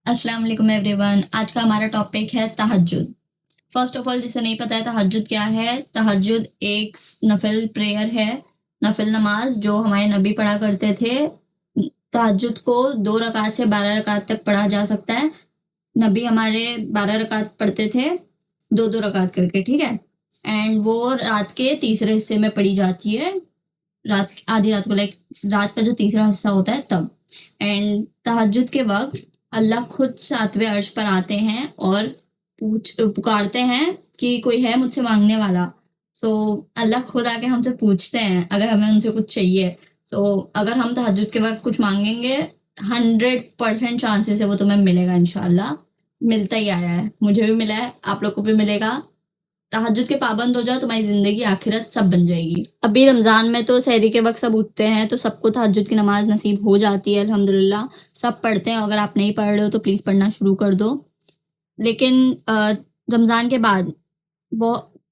अस्सलाम वालेकुम एवरीवन। आज का हमारा टॉपिक है तहज्जुद। फर्स्ट ऑफ ऑल, जिसे नहीं पता है तहज्जुद क्या है, तहज्जुद एक नफिल प्रेयर है, नफिल नमाज जो हमारे नबी पढ़ा करते थे। तहज्जुद को 2 रकात से 12 रकात तक पढ़ा जा सकता है। नबी हमारे 12 रकात पढ़ते थे, 2-2 रकात करके, ठीक है। एंड वो रात के तीसरे हिस्से में पढ़ी जाती है, रात आधी रात को, लाइक रात का जो तीसरा हिस्सा होता है तब। एंड तहज्जुद के वक्त अल्लाह खुद 7वें अर्श पर आते हैं और पुकारते हैं कि कोई है मुझसे मांगने वाला। सो अल्लाह खुद आके हमसे पूछते हैं अगर हमें उनसे कुछ चाहिए। सो अगर हम तहज्जुद के वक्त कुछ मांगेंगे, 100% चांसेस है वो तुम्हें मिलेगा इंशाल्लाह। मिलता ही आया है, मुझे भी मिला है, आप लोग को भी मिलेगा। तहज्जुद के पाबंद हो जाओ, तुम्हारी जिंदगी आखिरत सब बन जाएगी। अभी रमजान में तो सहरी के वक्त सब उठते हैं, तो सबको तहज्जुद की नमाज नसीब हो जाती है अल्हम्दुलिल्लाह। सब पढ़ते हैं, अगर आप नहीं पढ़ रहे हो तो प्लीज़ पढ़ना शुरू कर दो। लेकिन रमज़ान के बाद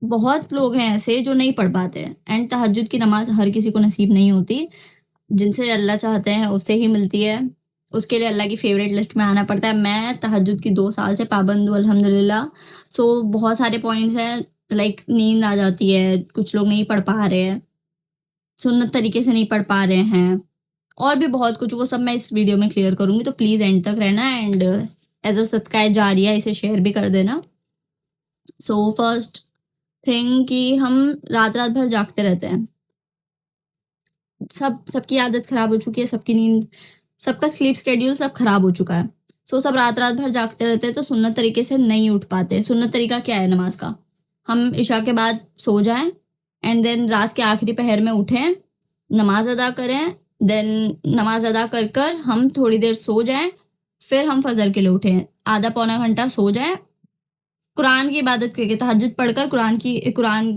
बहुत लोग हैं ऐसे जो नहीं पढ़ पाते हैं। एंड तहज्जुद की नमाज हर किसी को नसीब नहीं होती, जिनसे अल्लाह चाहते हैं उससे ही मिलती है। उसके लिए अल्लाह की फेवरेट लिस्ट में आना पड़ता है। मैं तहज्जुद की 2 साल से पाबंद हूँ अल्हम्दुलिल्लाह। सो बहुत सारे पॉइंट्स हैं, लाइक नींद आ जाती है, कुछ लोग नहीं पढ़ पा रहे हैं, सुन्नत तरीके से नहीं पढ़ पा रहे हैं, और भी बहुत कुछ, वो सब मैं इस वीडियो में क्लियर करूंगी। तो प्लीज़ एंड तक रहना, एंड एज अ सदका जारिया इसे शेयर भी कर देना। सो फर्स्ट थिंग कि हम रात रात भर जागते रहते हैं। सबकी आदत खराब हो चुकी है, सबकी नींद, सबका स्लीप स्केड्यूल सब खराब हो चुका है। सो सब रात रात भर जागते रहते हैं, तो सुन्नत तरीके से नहीं उठ पाते। सुन्नत तरीका क्या है नमाज का? हम इशा के बाद सो जाएं, एंड देन रात के आखिरी पहर में उठें, नमाज अदा करें, देन नमाज अदा कर कर हम थोड़ी देर सो जाएं, फिर हम फजर के लिए उठें, आधा पौना घंटा सो जाएं, कुरान की इबादत करके तहज्जुद पढ़कर कुरान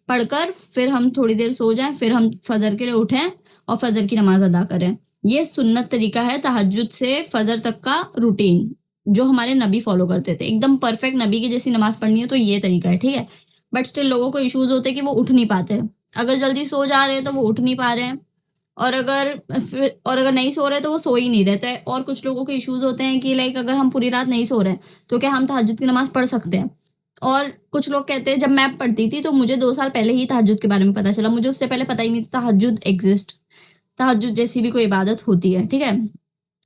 पढ़कर फिर हम थोड़ी देर सो जाएं, फिर हम फजर के लिए उठें और फजर की नमाज अदा करें। ये सुन्नत तरीका है तहज्जुद से फजर तक का रूटीन, जो हमारे नबी फॉलो करते थे। एकदम परफेक्ट नबी की जैसी नमाज पढ़नी है तो ये तरीका है, ठीक है। बट स्टिल लोगों को इश्यूज होते हैं कि वो उठ नहीं पाते। अगर जल्दी सो जा रहे हैं तो वो उठ नहीं पा रहे हैं, और अगर नहीं सो रहे तो वो सो ही नहीं रहता है। और कुछ लोगों के इश्यूज होते हैं कि लाइक अगर हम पूरी रात नहीं सो रहे हैं तो क्या हम तहज्जुद की नमाज पढ़ सकते हैं? और कुछ लोग कहते हैं, जब मैं पढ़ती थी तो मुझे 2 साल पहले ही तहज्जुद के बारे में पता चला, मुझे उससे पहले पता ही नहीं था तहज्जुद एग्जिस्ट, तहज्जुद जैसी भी कोई इबादत होती है, ठीक है।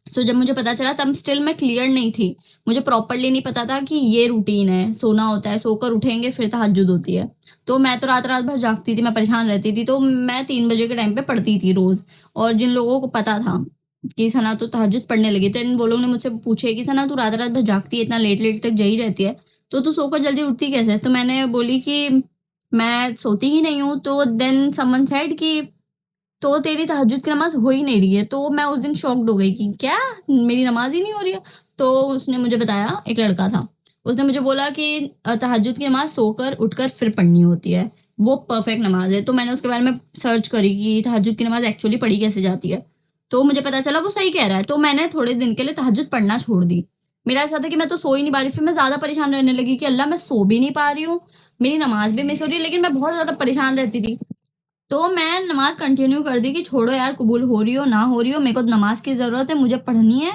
सो जब मुझे पता चला तब स्टिल मैं क्लियर नहीं थी, मुझे प्रॉपरली नहीं पता था कि ये रूटीन है, सोना होता है, सोकर उठेंगे फिर तहज्जुद होती है। तो मैं तो रात रात भर जागती थी, मैं परेशान रहती थी, तो मैं 3 बजे के टाइम पे पढ़ती थी रोज। और जिन लोगों को पता था कि सना तो तहज्जुद पढ़ने लगी, तो वो लोग ने मुझसे पूछे कि सना तू रात रात भर जागती है, इतना लेट लेट तक जगी रहती है, तो तू सोकर जल्दी उठती कैसे? तो मैंने बोली कि मैं सोती ही नहीं हूँ। तो देन समवन सेड कि तो तेरी तहज्जुद की नमाज हो ही नहीं रही है। तो मैं उस दिन शॉक्ड हो गई कि क्या मेरी नमाज ही नहीं हो रही है? तो उसने मुझे बताया, एक लड़का था, उसने मुझे बोला कि तहज्जुद की नमाज सोकर उठकर फिर पढ़नी होती है, वो परफेक्ट नमाज है। तो मैंने उसके बारे में सर्च करी कि तहज्जुद की नमाज एक्चुअली पढ़ी कैसे जाती है, तो मुझे पता चला वो सही कह रहा है। तो मैंने थोड़े दिन के लिए तहज्जुद पढ़ना छोड़ दी। मेरा ऐसा था कि मैं तो सो ही नहीं पा रही, फिर मैं ज्यादा परेशान रहने लगी कि अल्लाह मैं सो भी नहीं पा रही हूँ, मेरी नमाज भी मिस हो रही है, लेकिन मैं बहुत ज्यादा परेशान रहती थी। तो मैं नमाज कंटिन्यू कर दी कि छोड़ो यार, कबूल हो रही हो ना हो रही हो, मेरे को नमाज की ज़रूरत है, मुझे पढ़नी है,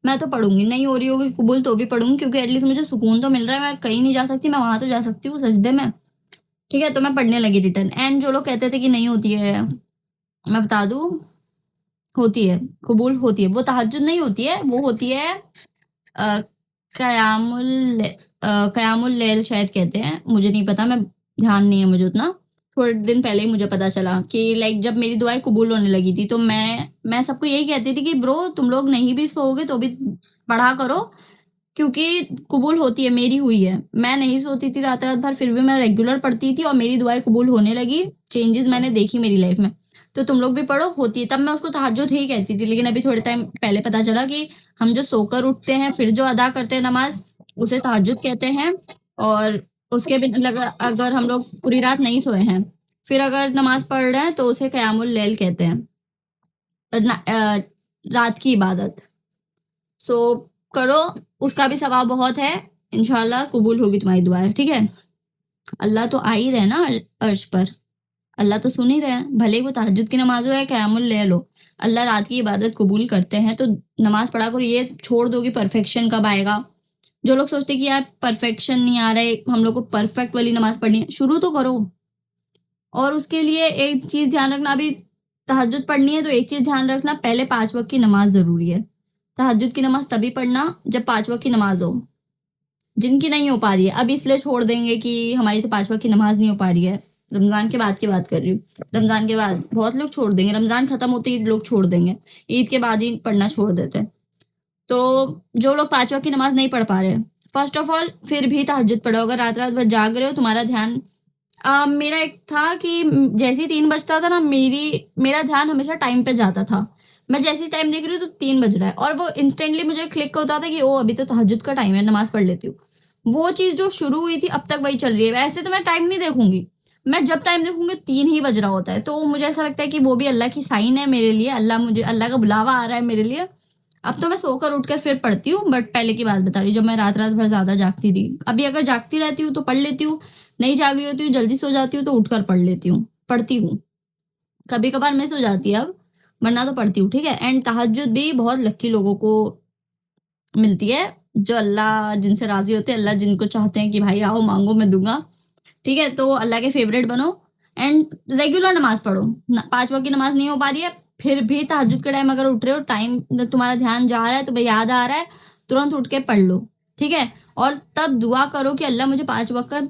मैं तो पढ़ूंगी, नहीं हो रही होगी कबूल तो भी पढ़ूंगी, क्योंकि एटलीस्ट मुझे सुकून तो मिल रहा है। मैं कहीं नहीं जा सकती, मैं वहां तो जा सकती हूँ सजदे में, ठीक है। तो मैं पढ़ने लगी रिटर्न। एंड जो लोग कहते थे कि नहीं होती है, मैं बता दूं, होती है, कबूल होती है। वो तहज्जुद नहीं होती है, वो होती है अ, कयामुल कयामुल लैल शायद कहते हैं, मुझे नहीं पता, मैं ध्यान नहीं है मुझे उतना। थोड़े दिन पहले ही मुझे पता चला कि लाइक जब मेरी दुआएं कबूल होने लगी थी, तो मैं सबको यही कहती थी कि ब्रो तुम लोग नहीं भी सोओगे तो भी पढ़ा करो, क्योंकि कबूल होती है, मेरी हुई है। मैं नहीं सोती थी रात रात भर, फिर भी मैं रेगुलर पढ़ती थी और मेरी दुआएं कबूल होने लगी, चेंजेस मैंने देखी मेरी लाइफ में। तो तुम लोग भी पढ़ो, होती है। तब मैं उसको तहज्जुद ही कहती थी, लेकिन अभी थोड़े टाइम पहले पता चला कि हम जो सोकर उठते हैं फिर जो अदा करते हैं नमाज, उसे तहज्जुद कहते हैं। और उसके भी अगर हम लोग पूरी रात नहीं सोए हैं फिर अगर नमाज पढ़ रहे हैं तो उसे क़यामुल लैल कहते हैं, रात की इबादत। सो करो, उसका भी सवाब बहुत है, इंशाल्लाह कबूल होगी तुम्हारी दुआएं, ठीक है। अल्लाह तो आ ही रहे ना अर्श पर, अल्लाह तो सुन ही रहे हैं, भले ही वो तहज्जुद की नमाज हो या क़यामुल लैल हो। अल्लाह रात की इबादत कबूल करते हैं, तो नमाज पढ़ा करो। ये छोड़ दो कि परफेक्शन कब आएगा। जो लोग सोचते हैं कि यार परफेक्शन नहीं आ रहा है, हम लोग को परफेक्ट वाली नमाज पढ़नी है, शुरू तो करो। और उसके लिए एक चीज ध्यान रखना, अभी तहज्जुद पढ़नी है तो एक चीज ध्यान रखना, पहले 5 वक्त की नमाज जरूरी है। तहज्जुद की नमाज तभी पढ़ना जब 5 वक्त की नमाज हो। जिनकी नहीं हो पा रही है अब इसलिए छोड़ देंगे कि हमारी तो 5 वक्त की नमाज नहीं हो पा रही है, रमजान के बाद की बात कर रही हूँ। रमजान के बाद बहुत लोग छोड़ देंगे, रमजान खत्म होते ही लोग छोड़ देंगे, ईद के बाद ही पढ़ना छोड़ देते हैं। तो जो लोग 5 वक्त की नमाज नहीं पढ़ पा रहे, फर्स्ट ऑफ ऑल फिर भी तहज्जुद पढ़ो। अगर रात रात भर जाग रहे हो, तुम्हारा ध्यान मेरा एक था कि जैसे ही 3 बजता था ना, मेरा ध्यान हमेशा टाइम पे जाता था। मैं जैसे ही टाइम देख रही हूँ तो 3 बज रहा है, और वो इंस्टेंटली मुझे क्लिक होता था कि ओ अभी तो तहज्जुद का टाइम है, नमाज पढ़ लेती हूँ। वो चीज़ जो शुरू हुई थी अब तक वही चल रही है। वैसे तो मैं टाइम नहीं देखूंगी, मैं जब टाइम देखूंगी 3 ही बज रहा होता है, तो मुझे ऐसा लगता है कि वो भी अल्लाह की साइन है मेरे लिए, अल्लाह का बुलावा आ रहा है मेरे लिए। अब तो मैं सोकर उठकर फिर पढ़ती हूँ, बट पहले की बात बता रही हूँ जब मैं रात रात भर ज्यादा जागती थी। अभी अगर जागती रहती हूँ तो पढ़ लेती हूँ, नहीं जाग रही होती हूँ जल्दी सो जाती हूँ तो उठकर पढ़ती हूँ। कभी कभार मिस हो जाती है अब, वरना तो पढ़ती हूँ, ठीक है। एंड तहज्जुद भी बहुत लक्की लोगों को मिलती है, जो अल्लाह जिनसे राजी होते हैं, अल्लाह जिनको चाहते हैं कि भाई आओ मांगो मैं दूंगा, ठीक है। तो अल्लाह के फेवरेट बनो एंड रेगुलर नमाज पढ़ो। 5 वक्त की नमाज नहीं हो पा रही है, फिर भी तहज्जुद के टाइम अगर उठ रहे हो, टाइम तुम्हारा ध्यान जा रहा है, तुम्हें याद आ रहा है, तुरंत उठ के पढ़ लो, ठीक है। और तब दुआ करो कि अल्लाह मुझे 5 वक्त का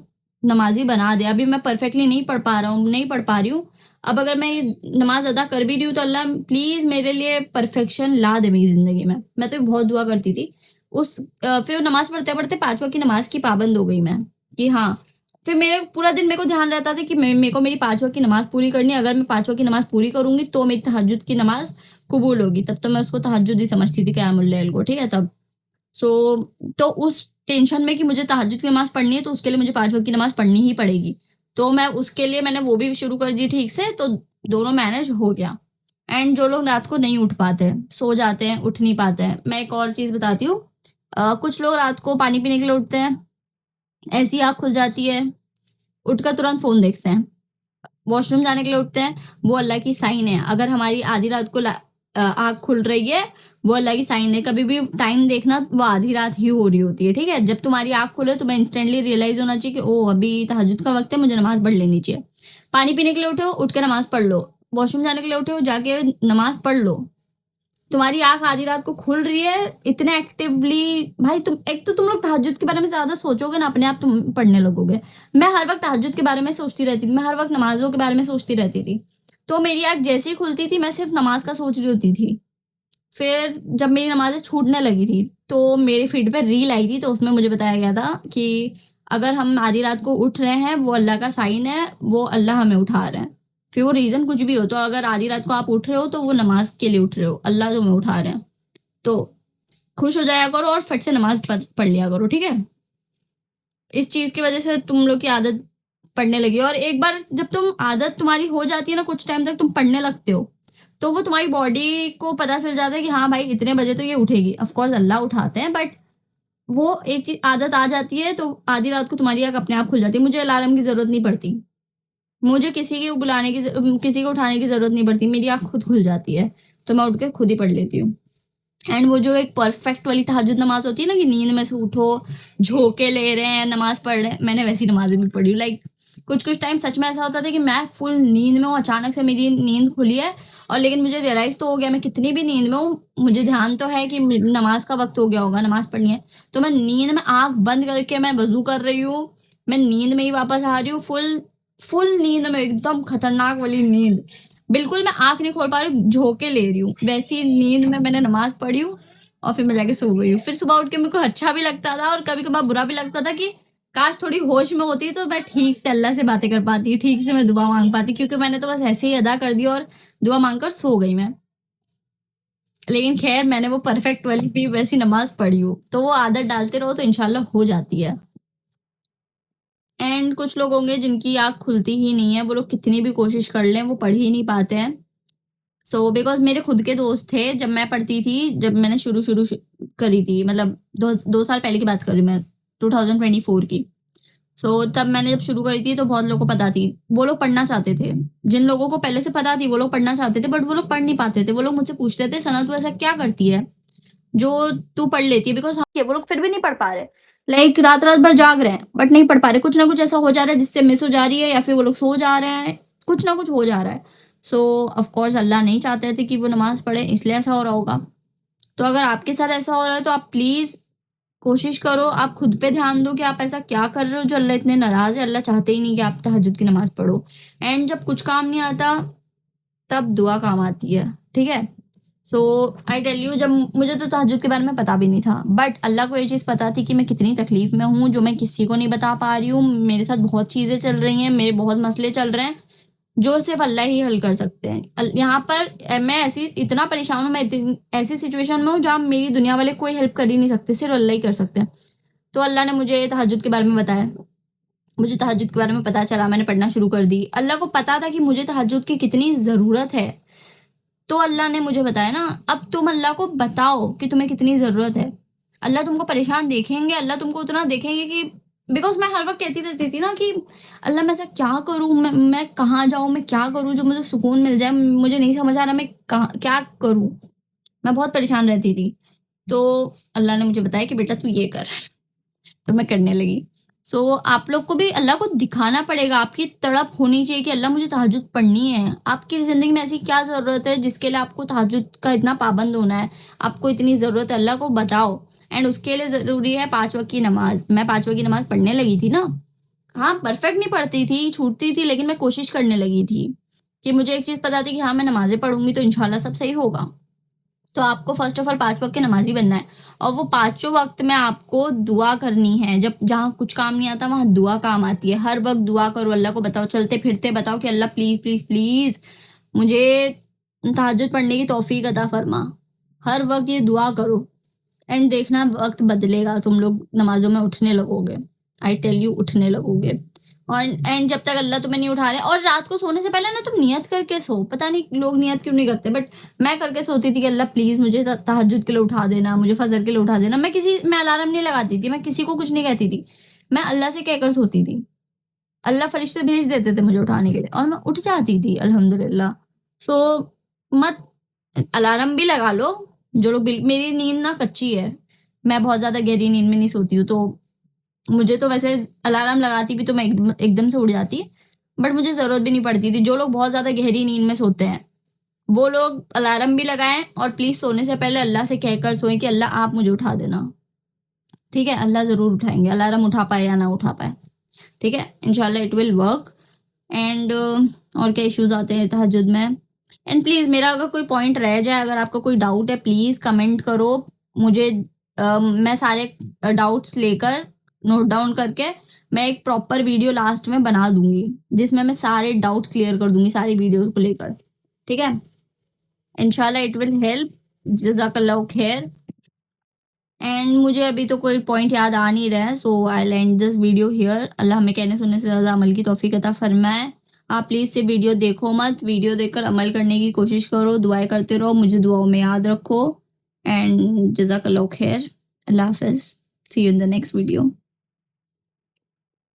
नमाजी बना दे। अभी मैं परफेक्टली नहीं पढ़ पा रहा हूँ, नहीं पढ़ पा रही हूँ। अब अगर मैं ये नमाज अदा कर भी रही हूँ तो अल्लाह प्लीज मेरे लिए परफेक्शन ला दे मेरी जिंदगी में। मैं तो बहुत दुआ करती थी। फिर नमाज पढ़ते पढ़ते 5 वक्त की नमाज की पाबंद हो गई मैं, कि हाँ। फिर मेरे पूरा दिन मेरे को ध्यान रहता था कि मेरे को मेरी 5 वक्त की नमाज पूरी करनी है। अगर मैं 5 वक्त की नमाज पूरी करूंगी तो मेरी तहज्जुद की नमाज कबूल होगी। तब तो मैं उसको तहज्जुद ही समझती थी, क़यामुल लैल को, ठीक है तब। सो तो उस टेंशन में कि मुझे तहज्जुद की नमाज पढ़नी है, तो उसके लिए मुझे 5 वक्त की नमाज पढ़नी ही पड़ेगी। तो मैं उसके लिए मैंने वो भी शुरू कर दी ठीक से, तो दोनों मैनेज हो गया। एंड जो लोग रात को नहीं उठ पाते, सो जाते हैं, उठ नहीं पाते हैं, मैं एक और चीज बताती हूँ। कुछ लोग रात को पानी पीने के लिए उठते हैं, ऐसी आँख खुल जाती है, उठकर तुरंत फोन देखते हैं। वॉशरूम जाने के लिए उठते हैं, वो अल्लाह की साइन है। अगर हमारी आधी रात को आँख खुल रही है, वो अल्लाह की साइन है। कभी भी टाइम देखना, वो आधी रात ही हो रही होती है, ठीक है। जब तुम्हारी आँख खुले तुम्हें इंस्टेंटली रियलाइज होना चाहिए कि ओ अभी तहज्जुद का वक्त है, मुझे नमाज पढ़ लेनी चाहिए। पानी पीने के लिए उठे हो, उठ के नमाज पढ़ लो। वॉशरूम जाने के लिए उठे हो, जाके नमाज पढ़ लो। तुम्हारी आंख आधी रात को खुल रही है इतने एक्टिवली, भाई तुम एक तो तुम लोग तहज्जुद के बारे में ज्यादा सोचोगे ना, अपने आप तुम पढ़ने लगोगे। मैं हर वक्त तहज्जुद के बारे में सोचती रहती थी, मैं हर वक्त नमाजों के बारे में सोचती रहती थी। तो मेरी आंख जैसे ही खुलती थी मैं सिर्फ नमाज का सोच रही होती थी। फिर जब मेरी नमाजें छूटने लगी थी तो मेरे फीड पे रील आई थी, तो उसमें मुझे बताया गया था कि अगर हम आधी रात को उठ रहे हैं वो अल्लाह का साइन है, वो अल्लाह हमें उठा रहे हैं। फिर वो रीजन कुछ भी हो, तो अगर आधी रात को आप उठ रहे हो तो वो नमाज के लिए उठ रहे हो, अल्लाह तुम्हें उठा रहे हैं। तो खुश हो जाया करो और फट से नमाज पढ़ लिया करो, ठीक है। इस चीज की वजह से तुम लोग की आदत पढ़ने लगी। और एक बार जब तुम आदत तुम्हारी हो जाती है ना, कुछ टाइम तक तुम पढ़ने लगते हो, तो वो तुम्हारी बॉडी को पता चल जाता है कि हाँ भाई इतने बजे तो ये उठेगी। ऑफकोर्स अल्लाह उठाते हैं, बट वो एक चीज आदत आ जाती है, तो आधी रात को तुम्हारी आंख अपने आप खुल जाती है। मुझे अलार्म की जरूरत नहीं पड़ती, मुझे किसी को उठाने की जरूरत नहीं पड़ती, मेरी आंख खुद खुल जाती है। तो मैं उठ के खुद ही पढ़ लेती हूँ। एंड वो जो एक परफेक्ट वाली तहज्जुद नमाज होती है ना, कि नींद में से उठो, झोंके ले रहे हैं, नमाज पढ़ रहे हैं, मैंने वैसी नमाजें भी पढ़ी हूँ। लाइक कुछ कुछ टाइम सच में ऐसा होता था कि मैं फुल नींद में हूँ, अचानक से मेरी नींद खुली है, और लेकिन मुझे रियलाइज तो हो गया मैं कितनी भी नींद में हूँ, मुझे ध्यान तो है कि नमाज का वक्त हो गया होगा, नमाज पढ़नी है। तो मैं नींद में आंख बंद करके मैं वजू कर रही हूँ, मैं नींद में ही वापस आ रही हूँ, फुल फुल नींद में, एकदम खतरनाक वाली नींद। बिल्कुल मैं आंख नहीं खोल पा रही हूँ, झोंके ले रही हूँ, वैसी नींद में मैंने नमाज पढ़ी हूँ। और फिर मैं जाके सो गई हूँ। फिर सुबह उठ के मेरे को अच्छा भी लगता था और कभी कभार बुरा भी लगता था कि काश थोड़ी होश में होती तो मैं ठीक से अल्लाह से बातें कर पाती, ठीक से मैं दुआ मांग पाती, क्योंकि मैंने तो बस ऐसे ही अदा कर दिया और दुआ मांगकर सो गई मैं। लेकिन खैर मैंने वो परफेक्ट वाली भी वैसी नमाज पढ़ी हो, तो वो आदत डालते रहो तो इंशाल्लाह हो जाती है। एंड कुछ लोग होंगे जिनकी आँख खुलती ही नहीं है, वो लोग कितनी भी कोशिश कर लें वो पढ़ ही नहीं पाते हैं। सो बिकॉज मेरे खुद के दोस्त थे, जब मैं पढ़ती थी, जब मैंने करी थी, मतलब 2 साल पहले की बात कर रही हूँ मैं, 2024 की। सो तब मैंने जब शुरू करी थी तो बहुत लोगों को पता थी, वो लोग पढ़ना चाहते थे, जिन लोगों को पहले से पता थी वो लोग पढ़ना चाहते थे, बट वो लोग पढ़ नहीं पाते थे। वो लोग मुझसे पूछते थे सना तू ऐसा क्या करती है जो तू पढ़ लेती है, बिकॉज वो लोग फिर भी नहीं पढ़ पा रहे, लाइक रात रात भर जाग रहे हैं बट नहीं पढ़ पा रहे, कुछ ना कुछ ऐसा हो जा रहा है जिससे मिस हो जा रही है, या फिर वो लोग सो जा रहे हैं, कुछ ना कुछ हो जा रहा है। सो ऑफ कोर्स अल्लाह नहीं चाहते थे कि वो नमाज पढ़े, इसलिए ऐसा हो रहा होगा। तो अगर आपके साथ ऐसा हो रहा है तो आप प्लीज कोशिश करो, आप खुद पे ध्यान दो कि आप ऐसा क्या कर रहे हो जो अल्लाह इतने नाराज है। अल्लाह चाहते ही नहीं कि आप तहज्जुद की नमाज पढ़ो। एंड जब कुछ काम नहीं आता तब दुआ काम आती है, ठीक है। सो आई टेल यू, जब मुझे तो तहज्जुद के बारे में पता भी नहीं था, बट अल्लाह को ये चीज़ पता थी कि मैं कितनी तकलीफ में हूँ, जो मैं किसी को नहीं बता पा रही हूँ। मेरे साथ बहुत चीज़ें चल रही हैं, मेरे बहुत मसले चल रहे हैं जो सिर्फ अल्लाह ही हल कर सकते हैं। यहाँ पर मैं ऐसी इतना परेशान हूँ, मैं ऐसी सिचुएशन में हूँ जहाँ मेरी दुनिया वाले कोई हेल्प कर ही नहीं सकते, सिर्फ अल्लाह ही कर सकते हैं। तो अल्लाह ने मुझे तहज्जुद के बारे में बताया, मुझे तहज्जुद के बारे में पता चला, मैंने पढ़ना शुरू कर दी। अल्लाह को पता था कि मुझे तहज्जुद की कितनी ज़रूरत है, तो अल्लाह ने मुझे बताया ना, अब तुम अल्लाह को बताओ कि तुम्हें कितनी ज़रूरत है। अल्लाह तुमको परेशान देखेंगे, अल्लाह तुमको उतना देखेंगे कि बिकॉज मैं हर वक्त कहती रहती थी ना कि अल्लाह मैं ऐसा क्या करूँ, मैं कहाँ जाऊँ, मैं क्या करूँ जो मुझे सुकून मिल जाए, मुझे नहीं समझ आ रहा मैं कहाँ क्या करूँ। मैं बहुत परेशान रहती थी। तो अल्लाह ने मुझे बताया कि बेटा तू ये कर, तो मैं करने लगी। सो आप लोग को भी अल्लाह को दिखाना पड़ेगा, आपकी तड़प होनी चाहिए कि अल्लाह मुझे तहज्जुद पढ़नी है। आपकी ज़िंदगी में ऐसी क्या ज़रूरत है जिसके लिए आपको तहज्जुद का इतना पाबंद होना है, आपको इतनी ज़रूरत है, अल्लाह को बताओ। एंड उसके लिए ज़रूरी है 5 वक़्त की नमाज़। मैं 5 वक़्त की नमाज़ पढ़ने लगी थी ना। हाँ, परफेक्ट नहीं पढ़ती थी, छूटती थी, लेकिन मैं कोशिश करने लगी थी कि मुझे एक चीज़ पता थी कि हाँ, मैं नमाज़ें पढ़ूँगी तो इंशाल्लाह सब सही होगा। तो आपको फर्स्ट ऑफ ऑल 5 वक़्त के नमाज़ी बनना है, और वो पाँचों वक़्त में आपको दुआ करनी है। जब जहाँ कुछ काम नहीं आता वहाँ दुआ काम आती है। हर वक़्त दुआ करो, अल्लाह को बताओ, चलते-फिरते बताओ कि अल्लाह प्लीज़, प्लीज़, प्लीज़ मुझे तहज्जुद पढ़ने की तौफ़ीक अता फ़रमा। हर वक़्त ये दुआ करो एंड देखना वक़्त बदलेगा, तुम लोग नमाज़ों में उठने लगोगे। आई टेल यू, उठने लगोगे। और एंड जब तक अल्लाह तुम्हें नहीं उठा रहे, और रात को सोने से पहले ना तुम नियत करके सो। पता नहीं लोग नियत क्यों नहीं करते, बट मैं करके सोती थी कि अल्लाह प्लीज़ मुझे तहज्जुद के लिए उठा देना, मुझे फजर के लिए उठा देना। मैं अलार्म नहीं लगाती थी, मैं किसी को कुछ नहीं कहती थी, मैं अल्लाह से कहकर सोती थी। अल्लाह फरिश्ते भेज देते थे मुझे उठाने के लिए और मैं उठ जाती थी अल्हम्दुलिल्लाह। सो मत अलार्म भी लगा लो। जो लोग मेरी नींद ना कच्ची है, मैं बहुत ज़्यादा गहरी नींद में नहीं सोती हूँ, तो मुझे तो वैसे अलार्म लगाती भी तो मैं एकदम से उठ जाती, बट मुझे ज़रूरत भी नहीं पड़ती थी। जो लोग बहुत ज़्यादा गहरी नींद में सोते हैं वो लोग अलार्म भी लगाएं और प्लीज़ सोने से पहले अल्लाह से कहकर सोएं कि अल्लाह आप मुझे उठा देना। ठीक है, अल्लाह ज़रूर उठाएंगे, अलार्म उठा पाए या ना उठा पाए। ठीक है, इंशाल्लाह इट विल वर्क। एंड और क्या इश्यूज आते हैं तहज्जुद में। एंड प्लीज़ मेरा अगर कोई पॉइंट रह जाए, अगर आपका कोई डाउट है, प्लीज़ कमेंट करो मुझे। मैं सारे डाउट्स लेकर नोट डाउन करके मैं एक प्रॉपर वीडियो लास्ट में बना दूंगी जिसमें मैं सारे डाउट्स क्लियर कर दूंगी सारी वीडियो को लेकर। ठीक है, इंशाल्लाह इट विल हेल्प। जज़ाकल्लाहु खैर। एंड मुझे अभी तो कोई पॉइंट याद आ नहीं रहा है, सो आई एंड दिस वीडियो हियर। अल्लाह हमें कहने सुनने से ज़्यादा अमल की तौफीक अता फरमाए। आप प्लीज़ से वीडियो देखो मत, वीडियो देखकर अमल करने की कोशिश करो, दुआएं करते रहो, मुझे दुआओं में याद रखो। एंड जज़ाकल्लाहु खैर। अल्लाह हाफ़िज़, see you in the next video.